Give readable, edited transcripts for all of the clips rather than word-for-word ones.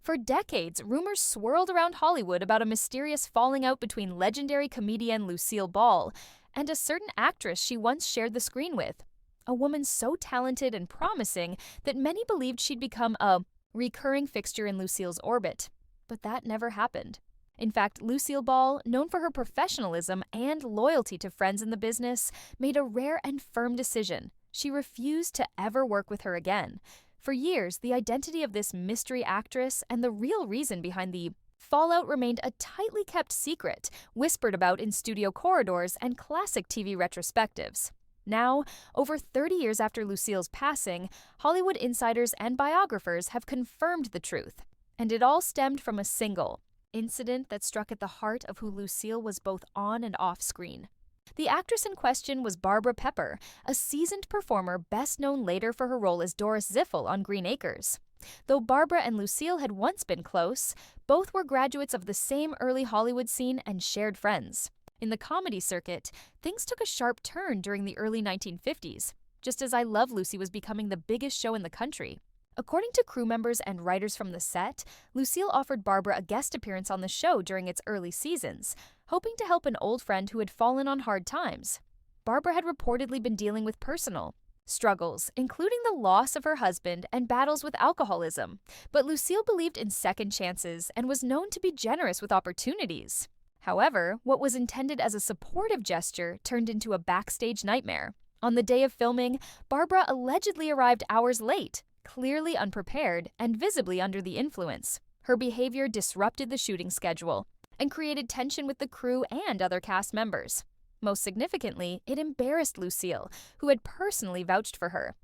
For decades, rumors swirled around Hollywood about a mysterious falling out between legendary comedian Lucille Ball and a certain actress she once shared the screen with. A woman so talented and promising that many believed she'd become a recurring fixture in Lucille's orbit. But that never happened. In fact, Lucille Ball, known for her professionalism and loyalty to friends in the business, made a rare and firm decision. She refused to ever work with her again. For years, the identity of this mystery actress and the real reason behind the fallout remained a tightly kept secret, whispered about in studio corridors and classic TV retrospectives. Now, over 30 years after Lucille's passing, Hollywood insiders and biographers have confirmed the truth. And it all stemmed from a single incident that struck at the heart of who Lucille was both on and off screen. The actress in question was Barbara Pepper, a seasoned performer best known later for her role as Doris Ziffel on Green Acres. Though Barbara and Lucille had once been close, both were graduates of the same early Hollywood scene and shared friends. In the comedy circuit, things took a sharp turn during the early 1950s, just as I Love Lucy was becoming the biggest show in the country. According to crew members and writers from the set, Lucille offered Barbara a guest appearance on the show during its early seasons, hoping to help an old friend who had fallen on hard times. Barbara had reportedly been dealing with personal struggles, including the loss of her husband and battles with alcoholism, but Lucille believed in second chances and was known to be generous with opportunities. However, what was intended as a supportive gesture turned into a backstage nightmare. On the day of filming, Barbara allegedly arrived hours late, clearly unprepared and visibly under the influence. Her behavior disrupted the shooting schedule and created tension with the crew and other cast members. Most significantly, it embarrassed Lucille, who had personally vouched for her.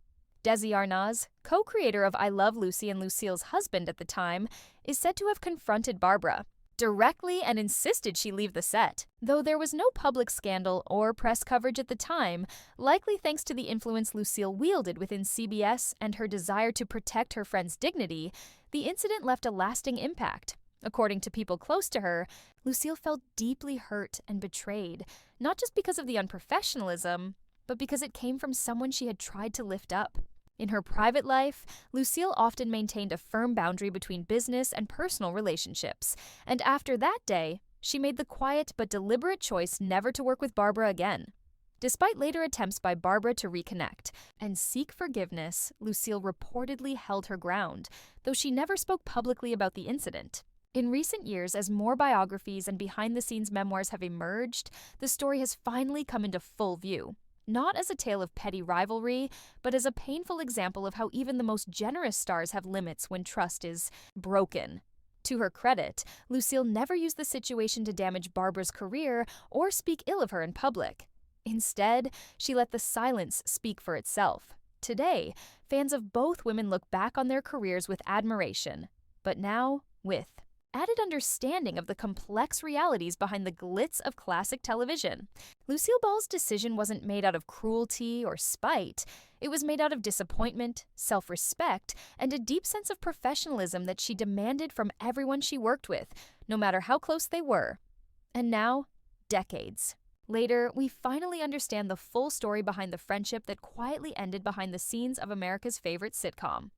Desi Arnaz, co-creator of I Love Lucy and Lucille's husband at the time, is said to have confronted Barbara directly and insisted she leave the set. Though there was no public scandal or press coverage at the time, likely thanks to the influence Lucille wielded within CBS and her desire to protect her friend's dignity, the incident left a lasting impact. According to people close to her, Lucille felt deeply hurt and betrayed, not just because of the unprofessionalism, but because it came from someone she had tried to lift up. In her private life, Lucille often maintained a firm boundary between business and personal relationships, and after that day, she made the quiet but deliberate choice never to work with Barbara again. Despite later attempts by Barbara to reconnect and seek forgiveness, Lucille reportedly held her ground, though she never spoke publicly about the incident. In recent years, as more biographies and behind-the-scenes memoirs have emerged, the story has finally come into full view. Not as a tale of petty rivalry, but as a painful example of how even the most generous stars have limits when trust is broken. To her credit, Lucille never used the situation to damage Barbara's career or speak ill of her in public. Instead, she let the silence speak for itself. Today, fans of both women look back on their careers with admiration, but now with added understanding of the complex realities behind the glitz of classic television. Lucille Ball's decision wasn't made out of cruelty or spite. It was made out of disappointment, self-respect, and a deep sense of professionalism that she demanded from everyone she worked with, no matter how close they were. And now, decades later, we finally understand the full story behind the friendship that quietly ended behind the scenes of America's favorite sitcom.